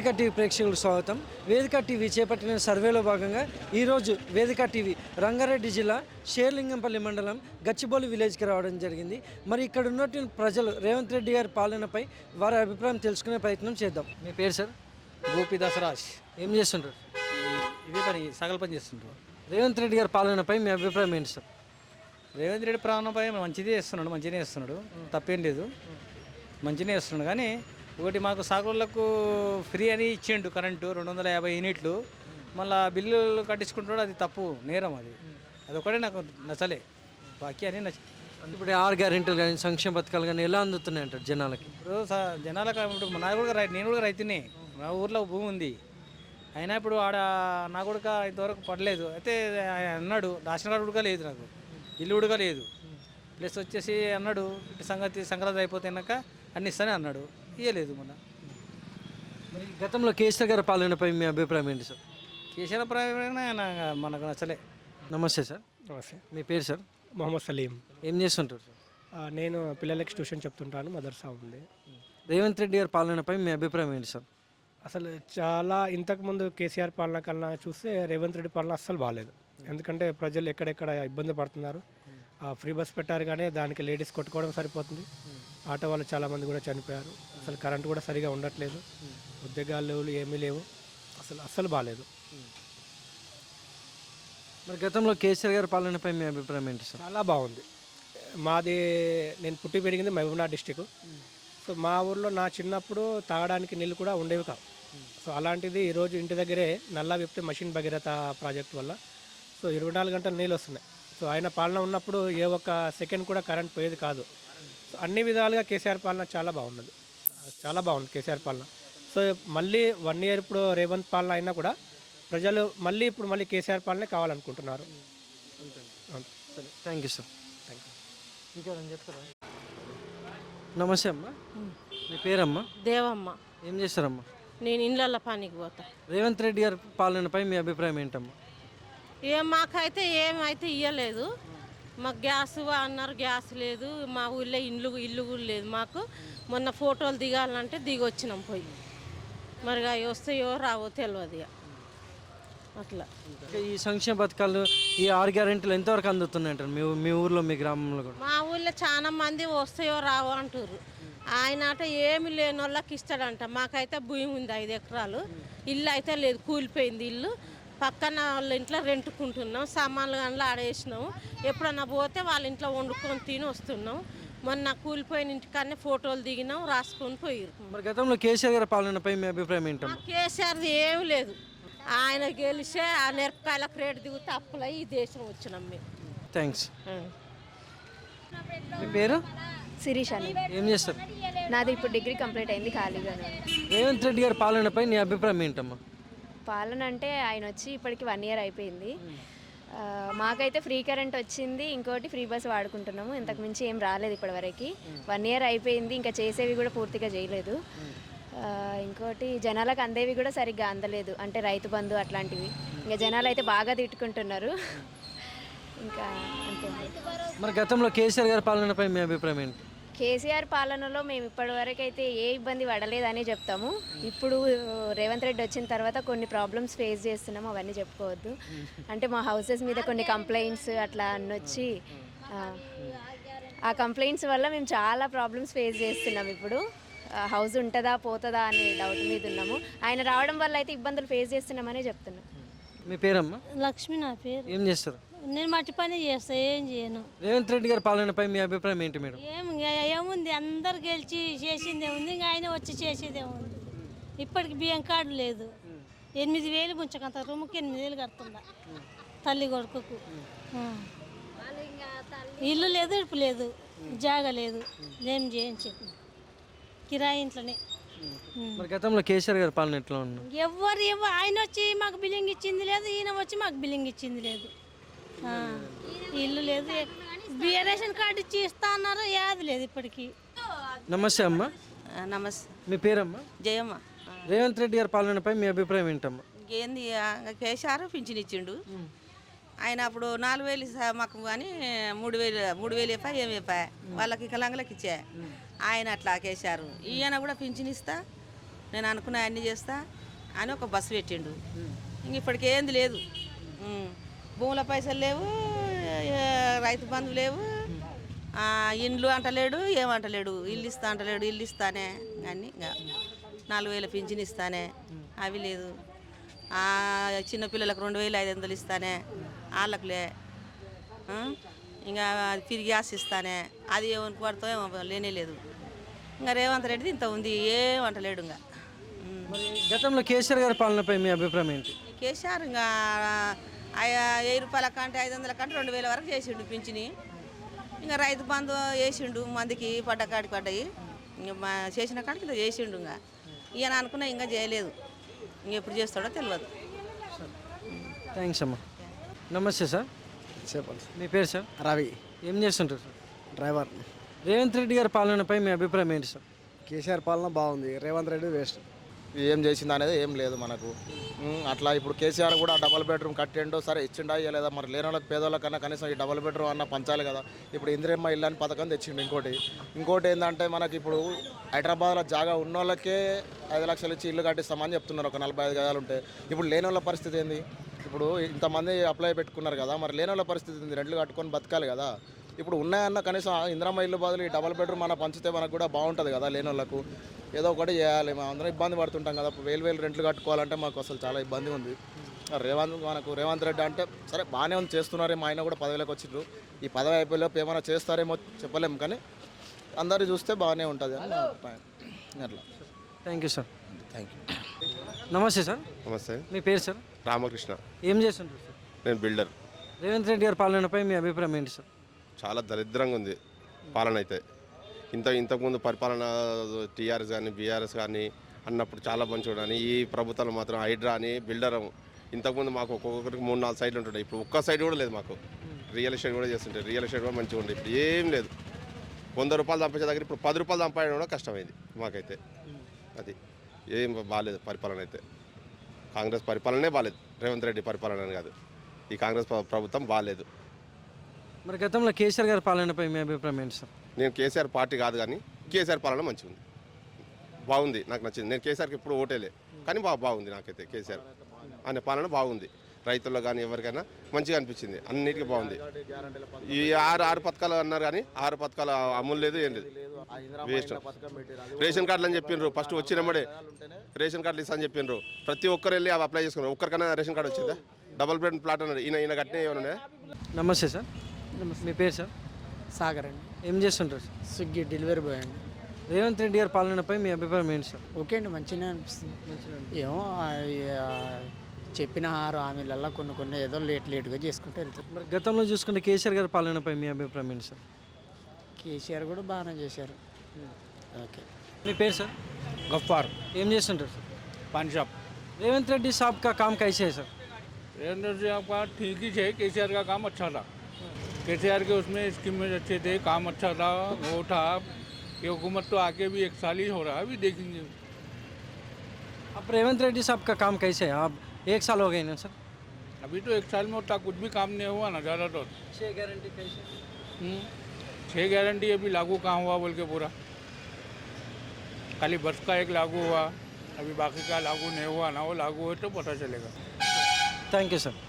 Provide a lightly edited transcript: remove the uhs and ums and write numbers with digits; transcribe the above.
వేదిక టీవీ ప్రేక్షకులకు స్వాగతం. వేదిక టీవీ చేపట్టిన సర్వేలో భాగంగా ఈరోజు వేదిక టీవీ రంగారెడ్డి జిల్లా షేర్లింగంపల్లి మండలం గచ్చిబౌలి విలేజ్కి రావడం జరిగింది. మరి ఇక్కడ ఉన్నటువంటి ప్రజలు రేవంత్ రెడ్డి గారి పాలనపై వారి అభిప్రాయం తెలుసుకునే ప్రయత్నం చేద్దాం. మీ పేరు సార్? గోపి దసరాజ్. ఏం చేస్తుంటారు? ఇదే పని సగల పని చేస్తుంటారు. రేవంత్ రెడ్డి గారి పాలనపై మీ అభిప్రాయం ఏంటి సార్? రేవంత్ రెడ్డి ప్రాణంపై మంచిదే చేస్తున్నాడు, మంచిగానే చేస్తున్నాడు, తప్పేం లేదు, మంచిగానే చేస్తున్నాడు. కానీ ఒకటి మాకు సాగులకు ఫ్రీ అని ఇచ్చిండు కరెంటు 250 యూనిట్లు, మళ్ళీ బిల్లులు కట్టించుకుంటాడు, అది తప్పు, నేరం అది. అదొకటే నాకు నచ్చలే, బాకీ అని నచ్చ. ఇప్పుడు 6 గ్యారెంటీలు కానీ సంక్షేమ పథకాలు కానీ ఎలా అందుతున్నాయి అంటారు జనాలకి? ఇప్పుడు జనాలకు ఇప్పుడు నా కూడా నేను కూడా రైతునే, నా ఊర్లో భూమి ఉంది, అయినా ఇప్పుడు ఆడ నా కూడా ఇంతవరకు పడలేదు. అయితే ఆయన అన్నాడు రేషన్ కార్డు కూడా లేదు, నాకు ఇల్లు కూడా లేదు, ప్లస్ వచ్చేసి అన్నాడు సంక్రాంతి అయిపోతున్నాక అన్ని ఇస్తానే అన్నాడు, ఇవ్వలేదు. మరి గతంలో కేసీఆర్ గారి పాలనపై మీ అభిప్రాయం ఏంటి సార్? కేసీఆర్ ప్రాయం మనకు నచ్చలే. నమస్తే సార్. నమస్తే. మీ పేరు సార్? మొహమ్మద్ సలీం. ఏం చేస్తుంటారు సార్? నేను పిల్లలకి ట్యూషన్ చెప్తుంటాను, మదర్సా ఉంది. రేవంత్ రెడ్డి గారి పాలనపై మీ అభిప్రాయం ఏంటి సార్? అసలు చాలా ఇంతకుముందు కేసీఆర్ పాలన కన్నా చూస్తే రేవంత్ రెడ్డి పాలన అస్సలు బాగాలేదు. ఎందుకంటే ప్రజలు ఎక్కడెక్కడ ఇబ్బంది పడుతున్నారు. ఫ్రీ బస్ పెట్టారు కానీ దానికి లేడీస్ కొట్టుకోవడం సరిపోతుంది. ఆటో వాళ్ళు చాలామంది కూడా చనిపోయారు. అసలు కరెంటు కూడా సరిగా ఉండట్లేదు, ఉద్యోగాలు ఏమీ లేవు, అస్సలు బాగాలేదు. మరి గతంలో కేసీఆర్ గారి పాలనపై మీ అభిప్రాయం ఏంటి సార్? చాలా బాగుంది. మాది నేను పుట్టి పెరిగింది మహబూబ్నగర్ డిస్టిక్. సో మా ఊర్లో నా చిన్నప్పుడు తాగడానికి నీళ్ళు కూడా ఉండేవి కావు. సో అలాంటిది ఈరోజు ఇంటి దగ్గరే నల్లా విప్తే మషిన్ భగీరథ ప్రాజెక్ట్ వల్ల సో 24 గంటలు నీళ్ళు వస్తున్నాయి. సో ఆయన పాలన ఉన్నప్పుడు ఏ ఒక్క సెకండ్ కూడా కరెంట్ పోయేది కాదు. సో అన్ని విధాలుగా కేసీఆర్ పాలన చాలా బాగున్నది, చాలా బాగుంది కేసీఆర్ పాలన. సో మళ్ళీ 1 ఇయర్ ఇప్పుడు రేవంత్ పాలన అయినా కూడా ప్రజలు ఇప్పుడు మళ్ళీ కేసీఆర్ పాలనే కావాలనుకుంటున్నారు. సరే, thank you sir. Thank you. ఇంకా చెప్తారా? నమస్తే అమ్మా. మీ పేరమ్మా? దేవమ్మ. ఏం చేస్తారమ్మా? నేను ఇండ్ల పనికి పోతా. రేవంత్ రెడ్డి గారి పాలనపై మీ అభిప్రాయం ఏంటమ్మా? మాకైతే ఏమైతే ఇవ్వలేదు. మాకు గ్యాస్ అన్నారు, గ్యాస్ లేదు. మా ఊళ్ళో ఇల్లు కూడా లేదు మాకు. మొన్న ఫోటోలు దిగాలంటే దిగి వచ్చినాం పోయి. మరి అవి వస్తాయో రావో తెలియదు ఇక అట్లా. ఈ సంక్షేమ పథకాలు ఈ 6 గ్యారెంటీలు ఎంతవరకు అందుతున్నాయి అంటారు మీ ఊర్లో, మీ గ్రామంలో కూడా? మా ఊళ్ళో చాలా మంది వస్తాయో రావో అంటారు. ఆయన అట ఏమి లేని వాళ్ళకి ఇస్తాడంట. మాకైతే భూమి ఉంది 5 ఎకరాలు, ఇల్లు అయితే లేదు, కూలిపోయింది ఇల్లు. పక్కన వాళ్ళ ఇంట్లో రెంటుకుంటున్నాం, సామాన్లు కానీ ఆడేసినాము. ఎప్పుడన్నా పోతే వాళ్ళ ఇంట్లో వండుకొని తిని వస్తున్నాం. మొన్న కూలిపోయిన ఇంటికాడనే ఫోటోలు దిగినాం, రాసుకొని పోయారు. మరి గతంలో కేసీఆర్ గారి పాలనపై మీ అభిప్రాయం ఏంటమ్మా? కేసీఆర్ది ఏమి లేదు. ఆయన గెలిచే ఆ మిరపకాయలకు రేటు దిగుతే అప్పులై ఈ దేశం వచ్చినాం మేము. థ్యాంక్స్. మీ పేరు? శిరీష్ అని. ఏం చేస్తారు? నాది ఇప్పుడు డిగ్రీ కంప్లీట్ అయింది, ఖాళీగానే. రేవంత్ రెడ్డి గారి పాలనపై నీ అభిప్రాయం ఏంటమ్మా? పాలన అంటే ఆయన వచ్చి ఇప్పటికి 1 ఇయర్ అయిపోయింది. మాకైతే ఫ్రీ కరెంట్ వచ్చింది, ఇంకోటి ఫ్రీ బస్ వాడుకుంటున్నాము. ఇంతకు మించి ఏం రాలేదు ఇప్పటివరకు. 1 ఇయర్ అయిపోయింది, ఇంకా చేసేవి కూడా పూర్తిగా చేయలేదు. ఇంకోటి జనాలకు అందేవి కూడా సరిగ్గా అందలేదు, అంటే రైతు బంధు అట్లాంటివి. ఇంకా జనాలు అయితే బాగా తిట్టుకుంటున్నారు. ఇంకా అంతే. మరి గతంలో కేసీఆర్ గారి పాలనపై మీ అభిప్రాయం ఏంటి? కేసీఆర్ పాలనలో మేము ఇప్పటివరకు అయితే ఏ ఇబ్బంది పడలేదని చెప్తాము. ఇప్పుడు రేవంత్ రెడ్డి వచ్చిన తర్వాత కొన్ని ప్రాబ్లమ్స్ ఫేస్ చేస్తున్నాము, అవన్నీ చెప్పుకోవద్దు. అంటే మా హౌసెస్ మీద కొన్ని కంప్లైంట్స్ అట్లా అన్నొచ్చి ఆ కంప్లైంట్స్ వల్ల మేము చాలా ప్రాబ్లమ్స్ ఫేస్ చేస్తున్నాం. ఇప్పుడు హౌస్ ఉంటుందా పోతుందా అనే డౌట్ మీద ఉన్నాము. ఆయన రావడం వల్ల అయితే ఇబ్బందులు ఫేస్ చేస్తున్నామని చెప్తున్నాం. మీ పేరమ్మా? లక్ష్మి నా పేరు. ఏం చేస్తారు? నేను మట్టి పని చేస్తా, ఏం చేయను. రేవంత్ రెడ్డి గారి పాలనపై మీ అభిప్రాయం ఏంటి మేడం? ఏముంది, అందరు గెలిచి చేసిందే ఉంది, ఇంకా ఆయన వచ్చి చేసేదే ఉంది. ఇప్పటికి బియ్యం కార్డు లేదు. 8,000 ముంచకంత రూముకి 8,000 కడుతుందా తల్లి కొడుకుకు. ఇల్లు లేదు, ఇడుపు లేదు, జాగ లేదు, ఏం చేయని చెప్పి కిరాయి ఇంట్లోనే. మరి గతంలో కేసీఆర్ గారి పాలన ఎట్లా ఉంది? ఎవరు ఆయన వచ్చి మాకు బిల్లింగ్ ఇచ్చింది లేదు, ఈయన వచ్చి మాకు బిల్లింగ్ ఇచ్చింది లేదు. ఇల్లు లేదు, రేషన్ కార్డు ఇచ్చి ఇస్తా అన్నారు, యాది లేదు ఇప్పటికి. నమస్తే అమ్మా. నమస్తే. మీ పేరమ్మా? జయమ్మ. రేవంత్ రెడ్డి గారి పాలనపై మీ అభిప్రాయం ఏంటమ్మా? ఏంది, కేసీఆర్ పింఛన్ ఇచ్చిండు. ఆయన అప్పుడు 4,000 మాకు కానీ 3,000 ఏమి వాళ్ళకి వికలాంగులకు ఇచ్చా. ఆయన అట్లా కేసీఆర్. ఈయన కూడా పింఛన్ ఇస్తా, నేను అనుకున్న అన్నీ చేస్తా అని ఒక బస్సు పెట్టిండు. ఇంక ఇప్పటికి ఏంది లేదు. భూముల పైసలు లేవు, రైతు బంధు లేవు, ఇండ్లు అంటలేడు, ఏమంటలేడు. ఇల్లు ఇస్తా అంటలేడు, ఇల్లు ఇస్తానే అన్నీ. ఇంకా 4,000 పింఛన్ ఇస్తానే, అవి లేదు. చిన్నపిల్లలకు 2,500 ఇస్తానే, వాళ్ళకులే. ఇంకా తిరిగి గ్యాస్ ఇస్తానే, అది ఏమనుకు పడుతో ఏమో లేనే లేదు. ఇంకా రేవంత్ రెడ్డిది ఇంత ఉంది, ఏమంటలేడు. ఇంకా మరి గతంలో కేసీఆర్ గారి పాలనపై మీ అభిప్రాయం ఏంటి? కేసీఆర్ ఇంకా 1000 రూపాయల కంటే 500 కంటే 2,000 వరకు చేసిండు పింఛని. ఇంకా రైతు బంధు వేసిండు, మందికి పడ్డ కాడికి పడ్డాయి. ఇంకా చేసిన కాడికి ఇంత చేసిండు. ఇంకా ఈయన అనుకున్నా ఇంకా చేయలేదు. ఇంకెప్పుడు చేస్తాడో తెలియదు. థ్యాంక్స్ అమ్మా. నమస్తే సార్, చెప్పండి. మీ పేరు సార్? రవి, ఏం చేస్తుంటారు సార్? డ్రైవర్. రేవంత్ రెడ్డి గారి పాలనపై మీ అభిప్రాయం ఏంటి సార్? కేసీఆర్ పాలన బాగుంది, రేవంత్ రెడ్డి వేస్ట్. ఏం చేసింది అనేది ఏం లేదు మనకు. అట్లా ఇప్పుడు కేసీఆర్ కూడా డబల్ బెడ్రూమ్ కట్టిండు, సరే ఇచ్చిండా లేదా మరి లేని వాళ్ళకి పేదోళ్ళకన్నా కనీసం ఈ డబల్ బెడ్రూమ్ అన్న పంచాలి కదా. ఇప్పుడు ఇందిరమ్మ ఇల్లు అని పథకం తెచ్చిండు. ఇంకోటి ఏంటంటే మనకి ఇప్పుడు హైదరాబాద్లో జాగా ఉన్న వాళ్ళకే 5 లక్షలు ఇచ్చి ఇల్లు కట్టిస్తామని చెప్తున్నారు, ఒక 45 గజాలు ఉంటే. ఇప్పుడు లేని వాళ్ళ పరిస్థితి ఏంది? ఇప్పుడు ఇంతమంది అప్లై పెట్టుకున్నారు కదా, మరి లేని వాళ్ళ పరిస్థితి ఏంది? రెంట్లు కట్టుకొని బతకాలి కదా. ఇప్పుడు ఉన్నాయన్న కనీసం ఇందిరమ్మ ఇల్లు బదులు ఈ డబల్ బెడ్రూమ్ మన పంచితే మనకు కూడా బాగుంటుంది కదా. లేని వాళ్ళకు ఏదో ఒకటి చేయాలి. మేము అందరం ఇబ్బంది పడుతుంటాం కదా, 1000 రెంట్లు కట్టుకోవాలంటే మాకు అసలు చాలా ఇబ్బంది ఉంది. రేవంత్ రెడ్డి అంటే సరే బాగానే ఉంది, చేస్తున్నారేమో. ఆయన కూడా 10,000కి వచ్చిండ్రు. ఈ పదవి అయిపోయేలోపు ఏమైనా చేస్తారేమో చెప్పలేము, కానీ అందరూ చూస్తే బాగానే ఉంటుంది అని నా అభిప్రాయం. అట్లా. Thank you sir. Thank you. నమస్తే సార్, నమస్తే, మీ పేరు సార్? రామకృష్ణ. ఏం చేస్తుంటారు సార్? నేను బిల్డర్. రేవంత్ రెడ్డి గారి పాలనపై మీ అభిప్రాయం ఏంటి సార్? చాలా దరిద్రంగా ఉంది పాలన అయితే. ఇంతకుముందు పరిపాలన టీఆర్ఎస్ కానీ బీఆర్ఎస్ కానీ అన్నప్పుడు చాలా మంచిగా కానీ, ఈ ప్రభుత్వాలు మాత్రం హైడ్రా అని బిల్డర్. ఇంతకుముందు మాకు ఒక్కొక్కరికి 3-4 సైడ్లు ఉంటుంటాయి, ఇప్పుడు ఒక్క సైడ్ కూడా లేదు మాకు. రియల్ ఎస్టేట్ కూడా చేస్తుంటాయి, రియల్ ఎస్టేట్ కూడా మంచిగా ఉండే. ఇప్పుడు ఏం లేదు. 100 రూపాయలు సంపాదించే దగ్గర ఇప్పుడు 10 రూపాయలు సంపాదన కూడా కష్టమైంది మాకైతే. అది ఏం బాగాలేదు పరిపాలన అయితే. కాంగ్రెస్ పరిపాలనే బాగాలేదు, రేవంత్ రెడ్డి పరిపాలన అని కాదు. ఈ కాంగ్రెస్ ప్రభుత్వం బాగాలేదు. మరి గతంలో కేసీఆర్ గారి పాలనపై మీ అభిప్రాయం ఏంటి సార్? నేను కేసీఆర్ పార్టీ కాదు, కానీ కేసీఆర్ పాలన మంచిగా ఉంది, బాగుంది, నాకు నచ్చింది. నేను కేసీఆర్కి ఎప్పుడు ఓటేలే, కానీ బాగుంది నాకైతే. కేసీఆర్ అనే పాలన బాగుంది. రైతుల్లో కానీ ఎవరికైనా మంచిగా అనిపించింది, అన్నిటికీ బాగుంది. ఈ 6 పథకాలు అన్నారు, కానీ 6 పథకాలు అమలు లేదు, ఏం లేదు, వేస్ట్. రేషన్ కార్డులు అని చెప్పిండ్రు, ఫస్ట్ వచ్చినమ్మడే రేషన్ కార్డులు ఇస్తా అని చెప్పిండ్రు. ప్రతి ఒక్కరు వెళ్ళి అవి అప్లై చేసుకున్నారు. ఒక్కరికైనా రేషన్ కార్డు వచ్చిందా? డబుల్ బెడ్ ప్లాట్ అన్నాడు, ఈయన కట్టిన ఏమన్నా. నమస్తే సార్, మీ పేరు సార్? సాగర్ అండి, ఏం చేస్తుంటారు సార్? స్విగ్గీ డెలివరీ బాయ్ అండి. రేవంత్ రెడ్డి గారి పాలనపై మీ అభిప్రాయం ఏంటి సార్? ఓకే అండి, మంచిగానే అనిపిస్తుంది. ఏమో చెప్పిన 6 హామీలలో కొన్ని ఏదో లేట్గా చేసుకుంటూ వెళ్తారు. మరి గతంలో చూసుకుంటే కేసీఆర్ గారి పాలనపై మీ అభిప్రాయం ఏంటి సార్? కేసీఆర్ కూడా బాగానే చేశారు. ఓకే. మీ పేరు సార్? గఫ్ఫార్, ఏం చేస్తుంటారు sir? Pan shop. Revanth Reddy साहब का काम कैसे है सर? रेवंत रेड्डी साहब का ठीक ही है। केसीआर का काम अच्छा था, केसीआर के उसमें स्कीम में अच्छे थे, काम अच्छा था, वो था। ये हुकूमत तो आके भी 1 साल ही हो रहा है, अभी देखेंगे। अब रेवंत रेड्डी साहब का काम कैसे है? अब 1 साल हो गए ना सर? अभी तो 1 साल में उतना कुछ भी काम नहीं हुआ ना, ज़्यादा तो 6 गारंटी कैसे? 6 गारंटी अभी लागू कहाँ हुआ बोल के पूरा, खाली बस का एक लागू हुआ, अभी बाकी का लागू नहीं हुआ ना, वो लागू हो तो पता चलेगा। Thank you sir.